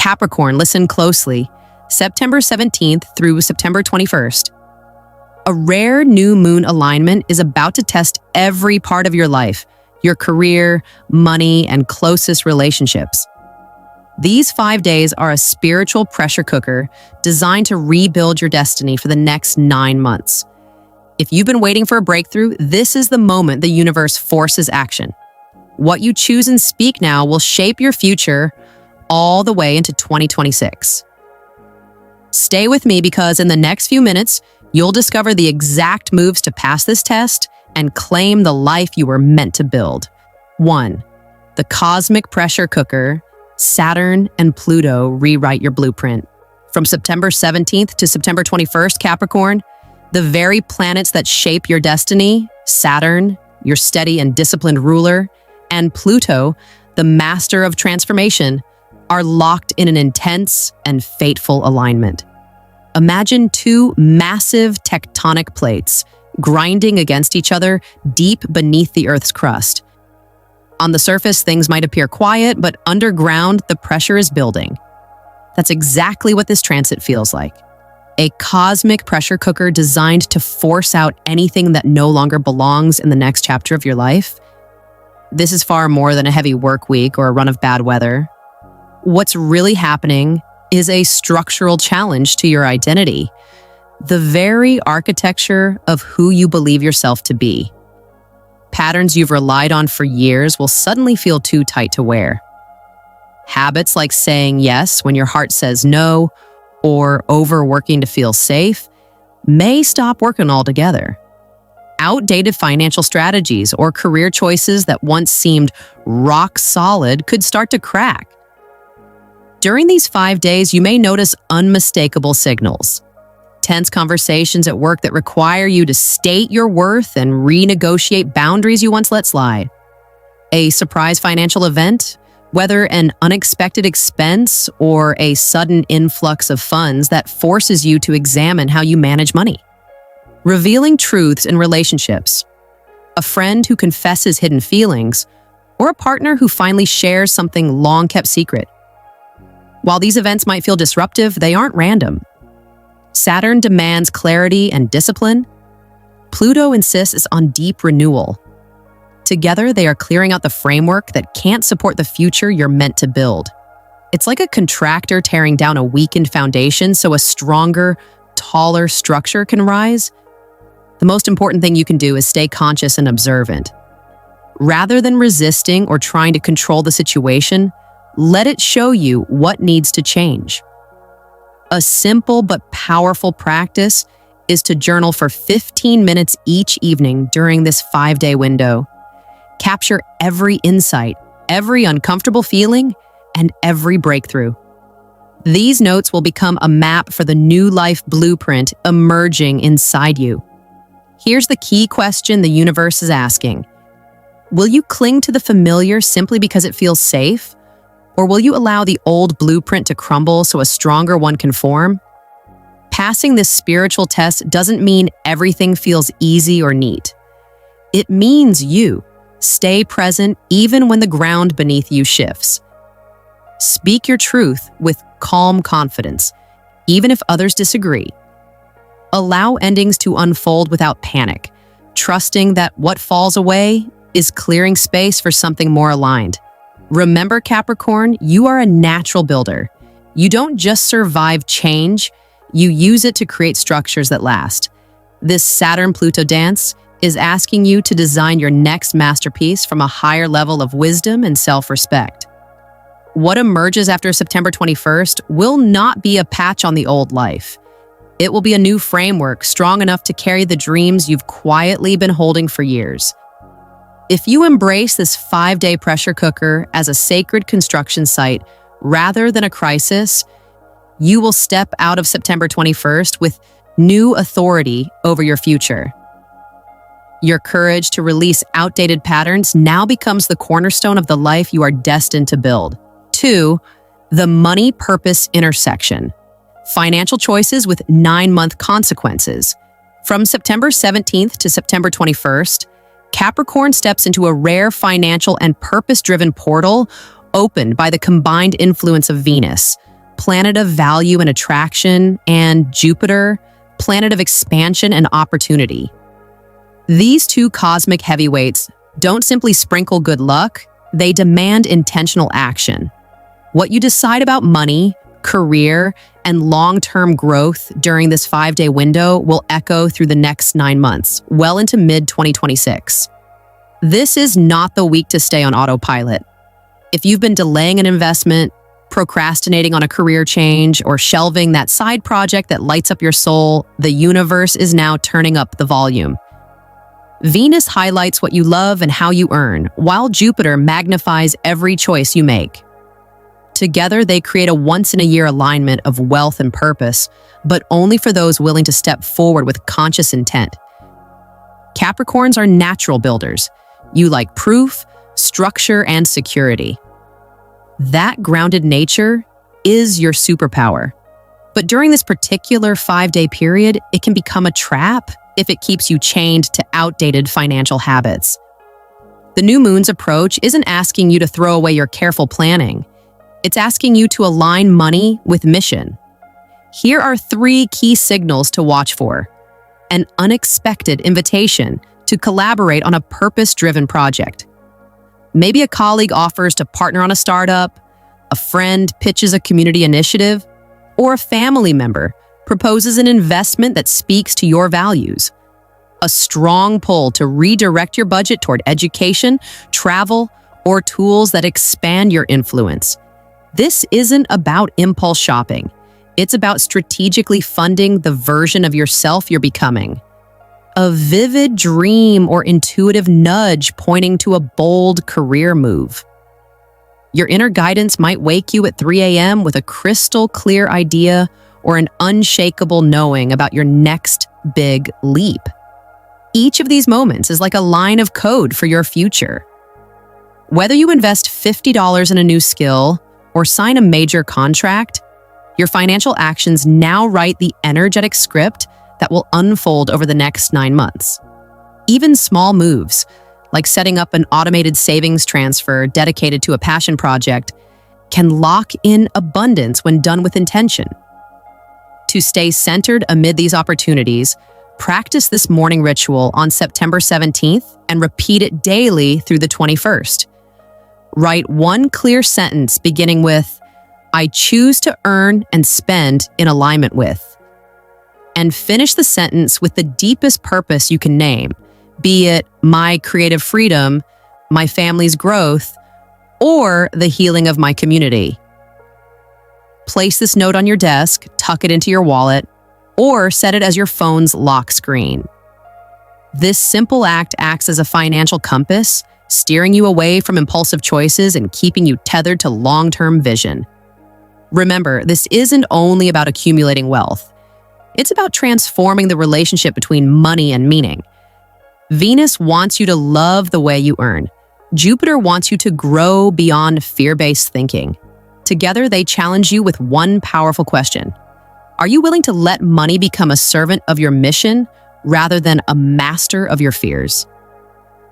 Capricorn, listen closely. September 17th through September 21st. A rare new moon alignment is about to test every part of your life, your career, money, and closest relationships. These 5 days are a spiritual pressure cooker designed to rebuild your destiny for the next 9 months. If you've been waiting for a breakthrough, this is the moment the universe forces action. What you choose and speak now will shape your future all the way into 2026. Stay with me because in the next few minutes, you'll discover the exact moves to pass this test and claim the life you were meant to build. 1. The cosmic pressure cooker, Saturn and Pluto rewrite your blueprint. From September 17th to September 21st, Capricorn, the very planets that shape your destiny, Saturn, your steady and disciplined ruler, and Pluto, the master of transformation, are locked in an intense and fateful alignment. Imagine two massive tectonic plates grinding against each other deep beneath the Earth's crust. On the surface, things might appear quiet, but underground, the pressure is building. That's exactly what this transit feels like. A cosmic pressure cooker designed to force out anything that no longer belongs in the next chapter of your life. This is far more than a heavy work week or a run of bad weather. What's really happening is a structural challenge to your identity, the very architecture of who you believe yourself to be. Patterns you've relied on for years will suddenly feel too tight to wear. Habits like saying yes when your heart says no, or overworking to feel safe, may stop working altogether. Outdated financial strategies or career choices that once seemed rock solid could start to crack. During these 5 days, you may notice unmistakable signals. Tense conversations at work that require you to state your worth and renegotiate boundaries you once let slide. A surprise financial event, whether an unexpected expense or a sudden influx of funds that forces you to examine how you manage money. Revealing truths in relationships. A friend who confesses hidden feelings, or a partner who finally shares something long kept secret. While these events might feel disruptive, they aren't random. Saturn demands clarity and discipline. Pluto insists on deep renewal. Together, they are clearing out the framework that can't support the future you're meant to build. It's like a contractor tearing down a weakened foundation so a stronger, taller structure can rise. The most important thing you can do is stay conscious and observant. Rather than resisting or trying to control the situation, let it show you what needs to change. A simple but powerful practice is to journal for 15 minutes each evening during this 5-day window. Capture every insight, every uncomfortable feeling, and every breakthrough. These notes will become a map for the new life blueprint emerging inside you. Here's the key question the universe is asking. Will you cling to the familiar simply because it feels safe? Or will you allow the old blueprint to crumble so a stronger one can form? Passing this spiritual test doesn't mean everything feels easy or neat. It means you stay present even when the ground beneath you shifts. Speak your truth with calm confidence, even if others disagree. Allow endings to unfold without panic, trusting that what falls away is clearing space for something more aligned. Remember, Capricorn, you are a natural builder. You don't just survive change, you use it to create structures that last. This Saturn-Pluto dance is asking you to design your next masterpiece from a higher level of wisdom and self-respect. What emerges after September 21st will not be a patch on the old life. It will be a new framework strong enough to carry the dreams you've quietly been holding for years. If you embrace this 5-day pressure cooker as a sacred construction site rather than a crisis, you will step out of September 21st with new authority over your future. Your courage to release outdated patterns now becomes the cornerstone of the life you are destined to build. 2. The money-purpose intersection. Financial choices with 9-month consequences. From September 17th to September 21st, Capricorn steps into a rare financial and purpose-driven portal opened by the combined influence of Venus, planet of value and attraction, and Jupiter, planet of expansion and opportunity. These two cosmic heavyweights don't simply sprinkle good luck, they demand intentional action. What you decide about money, career, and long-term growth during this 5-day window will echo through the next 9 months, well into mid-2026. This is not the week to stay on autopilot. If you've been delaying an investment, procrastinating on a career change, or shelving that side project that lights up your soul, the universe is now turning up the volume. Venus highlights what you love and how you earn, while Jupiter magnifies every choice you make. Together, they create a once-in-a-year alignment of wealth and purpose, but only for those willing to step forward with conscious intent. Capricorns are natural builders. You like proof, structure, and security. That grounded nature is your superpower. But during this particular 5-day period, it can become a trap if it keeps you chained to outdated financial habits. The new moon's approach isn't asking you to throw away your careful planning. It's asking you to align money with mission. Here are 3 key signals to watch for. An unexpected invitation to collaborate on a purpose-driven project. Maybe a colleague offers to partner on a startup, a friend pitches a community initiative, or a family member proposes an investment that speaks to your values. A strong pull to redirect your budget toward education, travel, or tools that expand your influence. This isn't about impulse shopping. It's about strategically funding the version of yourself you're becoming. A vivid dream or intuitive nudge pointing to a bold career move. Your inner guidance might wake you at 3 a.m. with a crystal clear idea or an unshakable knowing about your next big leap. Each of these moments is like a line of code for your future. Whether you invest $50 in a new skill or sign a major contract, your financial actions now write the energetic script that will unfold over the next 9 months. Even small moves, like setting up an automated savings transfer dedicated to a passion project, can lock in abundance when done with intention. To stay centered amid these opportunities, practice this morning ritual on September 17th and repeat it daily through the 21st. Write one clear sentence beginning with, "I choose to earn and spend in alignment with." And finish the sentence with the deepest purpose you can name, be it my creative freedom, my family's growth, or the healing of my community. Place this note on your desk, tuck it into your wallet, or set it as your phone's lock screen. This simple act acts as a financial compass, steering you away from impulsive choices and keeping you tethered to long-term vision. Remember, this isn't only about accumulating wealth. It's about transforming the relationship between money and meaning. Venus wants you to love the way you earn. Jupiter wants you to grow beyond fear-based thinking. Together, they challenge you with one powerful question. Are you willing to let money become a servant of your mission rather than a master of your fears?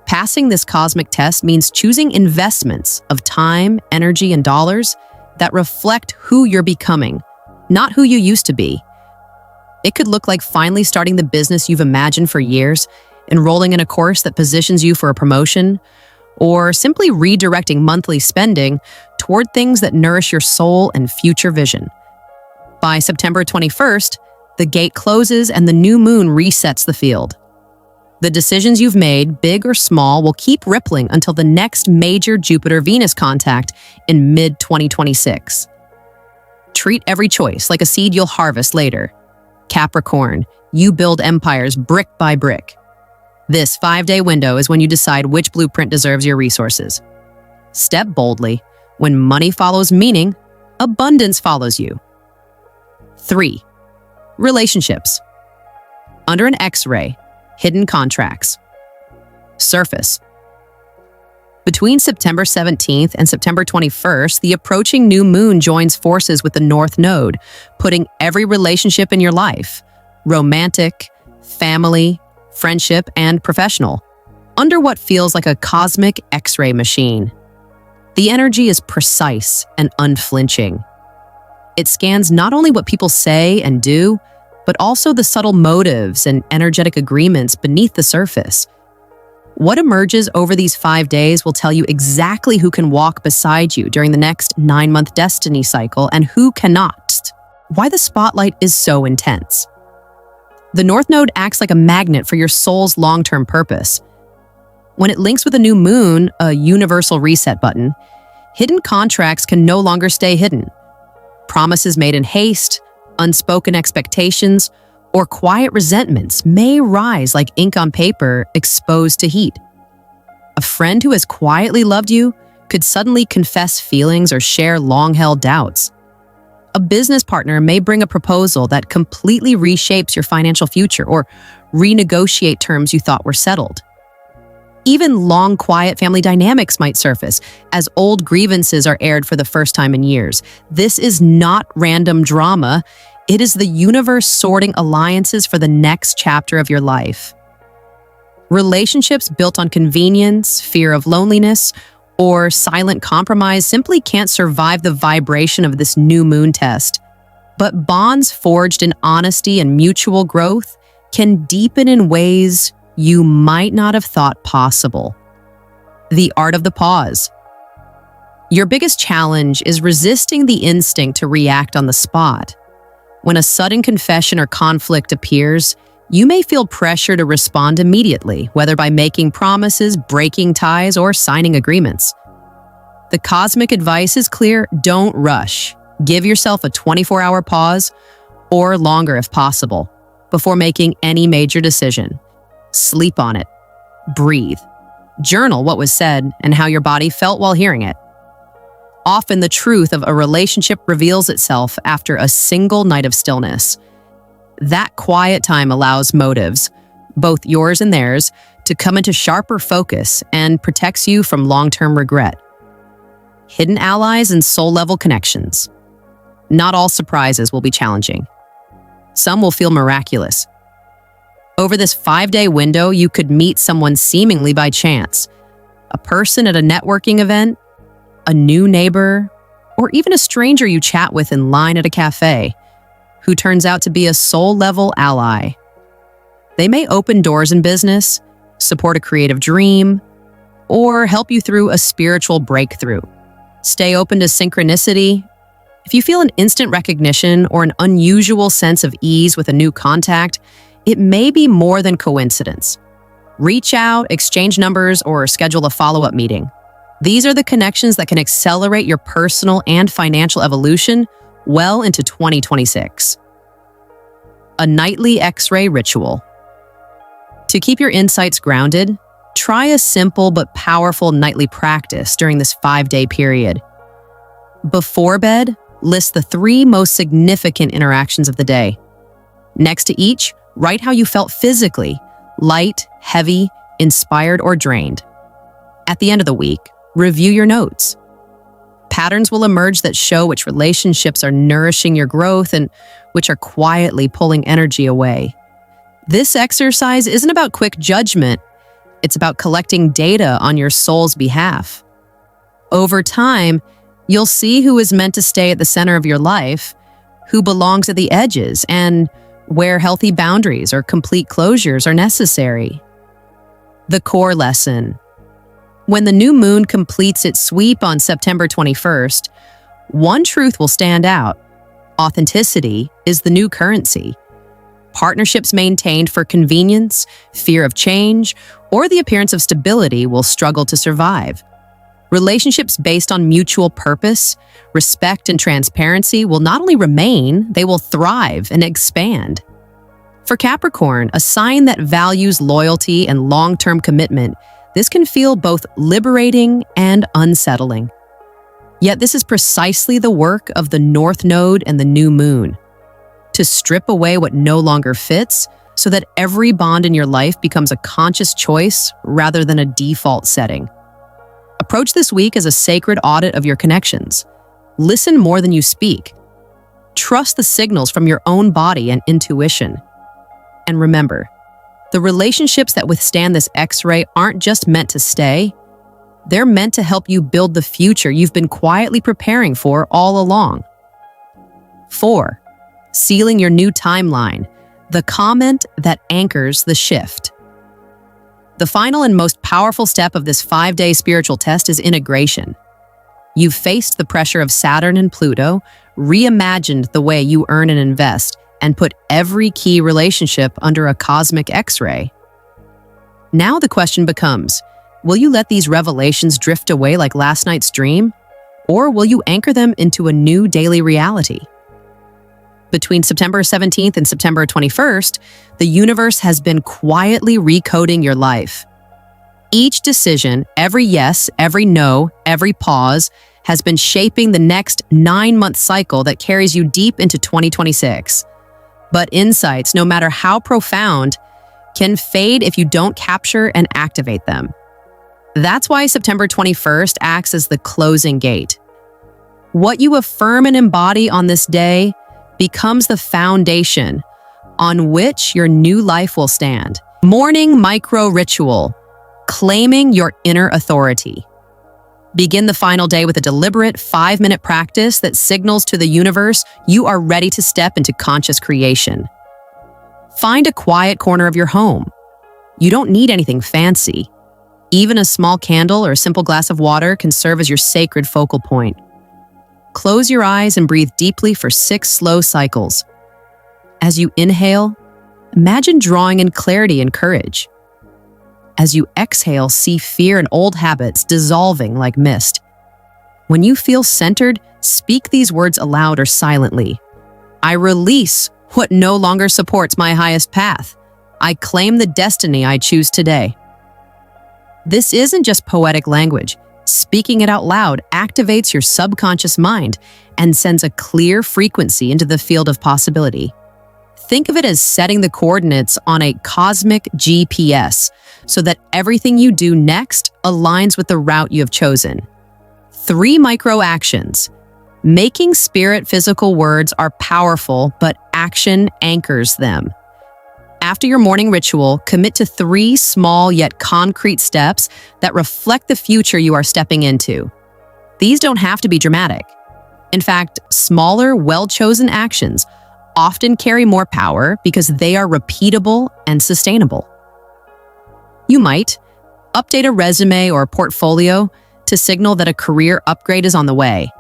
Passing this cosmic test means choosing investments of time, energy, and dollars that reflect who you're becoming, not who you used to be. It could look like finally starting the business you've imagined for years, enrolling in a course that positions you for a promotion, or simply redirecting monthly spending toward things that nourish your soul and future vision. By September 21st, the gate closes and the new moon resets the field. The decisions you've made, big or small, will keep rippling until the next major Jupiter-Venus contact in mid-2026. Treat every choice like a seed you'll harvest later. Capricorn, you build empires brick by brick. This 5-day window is when you decide which blueprint deserves your resources. Step boldly. When money follows meaning, abundance follows you. 3. Relationships. Under an X-ray, hidden contracts. Surface. Between September 17th and September 21st, the approaching new moon joins forces with the North Node, putting every relationship in your life, romantic, family, friendship, and professional, under what feels like a cosmic X-ray machine. The energy is precise and unflinching. It scans not only what people say and do, but also the subtle motives and energetic agreements beneath the surface. What emerges over these 5 days will tell you exactly who can walk beside you during the next 9-month destiny cycle and who cannot. Why the spotlight is so intense. The North Node acts like a magnet for your soul's long-term purpose. When it links with a new moon, a universal reset button, hidden contracts can no longer stay hidden. Promises made in haste, unspoken expectations, or quiet resentments may rise like ink on paper exposed to heat. A friend who has quietly loved you could suddenly confess feelings or share long-held doubts. A business partner may bring a proposal that completely reshapes your financial future or renegotiate terms you thought were settled. Even long, quiet family dynamics might surface as old grievances are aired for the first time in years. This is not random drama. It is the universe sorting alliances for the next chapter of your life. Relationships built on convenience, fear of loneliness, or silent compromise simply can't survive the vibration of this new moon test. But bonds forged in honesty and mutual growth can deepen in ways you might not have thought possible. The art of the pause. Your biggest challenge is resisting the instinct to react on the spot. When a sudden confession or conflict appears, you may feel pressure to respond immediately, whether by making promises, breaking ties, or signing agreements. The cosmic advice is clear: don't rush. Give yourself a 24-hour pause, or longer if possible, before making any major decision. Sleep on it. Breathe. Journal what was said and how your body felt while hearing it. Often the truth of a relationship reveals itself after a single night of stillness. That quiet time allows motives, both yours and theirs, to come into sharper focus and protects you from long-term regret. Hidden allies and soul-level connections. Not all surprises will be challenging. Some will feel miraculous. Over this 5-day window, you could meet someone seemingly by chance. A person at a networking event, a new neighbor, or even a stranger you chat with in line at a cafe, who turns out to be a soul-level ally. They may open doors in business, support a creative dream, or help you through a spiritual breakthrough. Stay open to synchronicity. If you feel an instant recognition or an unusual sense of ease with a new contact, it may be more than coincidence. Reach out, exchange numbers, or schedule a follow-up meeting. These are the connections that can accelerate your personal and financial evolution well into 2026. A nightly X-ray ritual. To keep your insights grounded, try a simple but powerful nightly practice during this 5-day period. Before bed, list the 3 most significant interactions of the day. Next to each, write how you felt physically: light, heavy, inspired, or drained. At the end of the week, review your notes. Patterns will emerge that show which relationships are nourishing your growth and which are quietly pulling energy away. This exercise isn't about quick judgment. It's about collecting data on your soul's behalf. Over time, you'll see who is meant to stay at the center of your life, who belongs at the edges, and where healthy boundaries or complete closures are necessary. The core lesson. When the new moon completes its sweep on September 21st, one truth will stand out. Authenticity is the new currency. Partnerships maintained for convenience, fear of change, or the appearance of stability will struggle to survive. Relationships based on mutual purpose, respect, and transparency will not only remain, they will thrive and expand. For Capricorn, a sign that values loyalty and long-term commitment, this can feel both liberating and unsettling. Yet this is precisely the work of the North Node and the new moon. To strip away what no longer fits so that every bond in your life becomes a conscious choice rather than a default setting. Approach this week as a sacred audit of your connections. Listen more than you speak. Trust the signals from your own body and intuition. And remember, the relationships that withstand this X-ray aren't just meant to stay. They're meant to help you build the future you've been quietly preparing for all along. 4. Sealing your new timeline, the comment that anchors the shift. The final and most powerful step of this 5-day spiritual test is integration. You've faced the pressure of Saturn and Pluto, reimagined the way you earn and invest, and put every key relationship under a cosmic X-ray. Now the question becomes, will you let these revelations drift away like last night's dream? Or will you anchor them into a new daily reality? Between September 17th and September 21st, the universe has been quietly recoding your life. Each decision, every yes, every no, every pause, has been shaping the next 9-month cycle that carries you deep into 2026. But insights, no matter how profound, can fade if you don't capture and activate them. That's why September 21st acts as the closing gate. What you affirm and embody on this day becomes the foundation on which your new life will stand. Morning micro ritual, claiming your inner authority. Begin the final day with a deliberate 5-minute practice that signals to the universe you are ready to step into conscious creation. Find a quiet corner of your home. You don't need anything fancy. Even a small candle or a simple glass of water can serve as your sacred focal point. Close your eyes and breathe deeply for 6 slow cycles. As you inhale, imagine drawing in clarity and courage. As you exhale, see fear and old habits dissolving like mist. When you feel centered, speak these words aloud or silently. I release what no longer supports my highest path. I claim the destiny I choose today. This isn't just poetic language. Speaking it out loud activates your subconscious mind and sends a clear frequency into the field of possibility. Think of it as setting the coordinates on a cosmic GPS so that everything you do next aligns with the route you have chosen. 3 micro actions. Making spirit physical words are powerful, but action anchors them. After your morning ritual, commit to 3 small yet concrete steps that reflect the future you are stepping into. These don't have to be dramatic. In fact, smaller, well-chosen actions often carry more power because they are repeatable and sustainable. You might update a resume or a portfolio to signal that a career upgrade is on the way.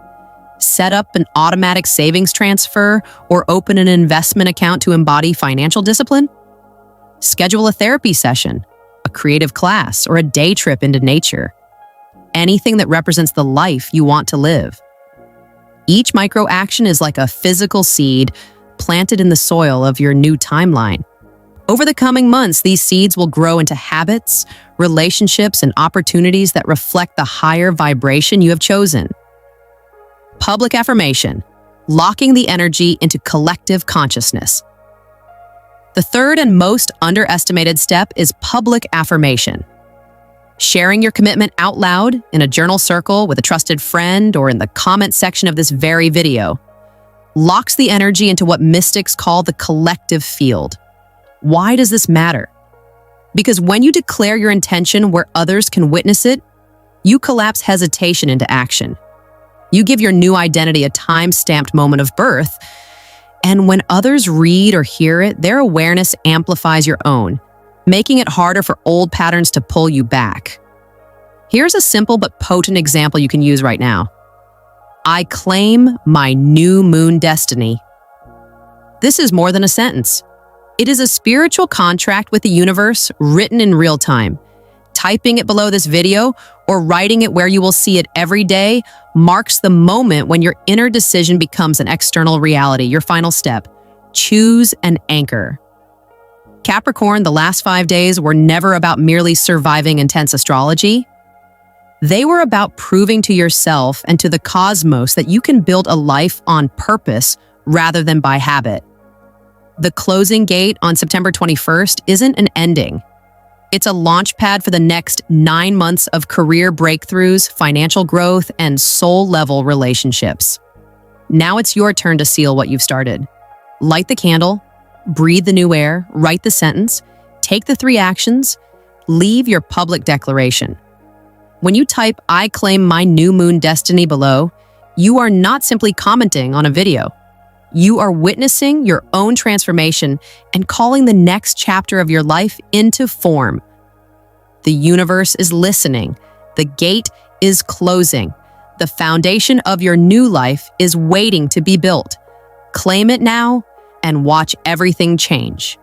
Set up an automatic savings transfer or open an investment account to embody financial discipline. Schedule a therapy session, a creative class, or a day trip into nature. Anything that represents the life you want to live. Each micro action is like a physical seed planted in the soil of your new timeline. Over the coming months, these seeds will grow into habits, relationships, and opportunities that reflect the higher vibration you have chosen. Public affirmation, locking the energy into collective consciousness. The third and most underestimated step is public affirmation. Sharing your commitment out loud in a journal circle with a trusted friend or in the comment section of this very video locks the energy into what mystics call the collective field. Why does this matter? Because when you declare your intention where others can witness it, you collapse hesitation into action. You give your new identity a time-stamped moment of birth, and when others read or hear it, their awareness amplifies your own, making it harder for old patterns to pull you back. Here's a simple but potent example you can use right now. I claim my new moon destiny. This is more than a sentence. It is a spiritual contract with the universe written in real time. Typing it below this video or writing it where you will see it every day marks the moment when your inner decision becomes an external reality. Your final step, choose an anchor. Capricorn, the last 5 days were never about merely surviving intense astrology. They were about proving to yourself and to the cosmos that you can build a life on purpose rather than by habit. The closing gate on September 21st isn't an ending. It's a launch pad for the next 9 months of career breakthroughs, financial growth, and soul-level relationships. Now it's your turn to seal what you've started. Light the candle, breathe the new air, write the sentence, take the 3 actions, leave your public declaration. When you type, I claim my new moon destiny below, you are not simply commenting on a video. You are witnessing your own transformation and calling the next chapter of your life into form. The universe is listening. The gate is closing. The foundation of your new life is waiting to be built. Claim it now and watch everything change.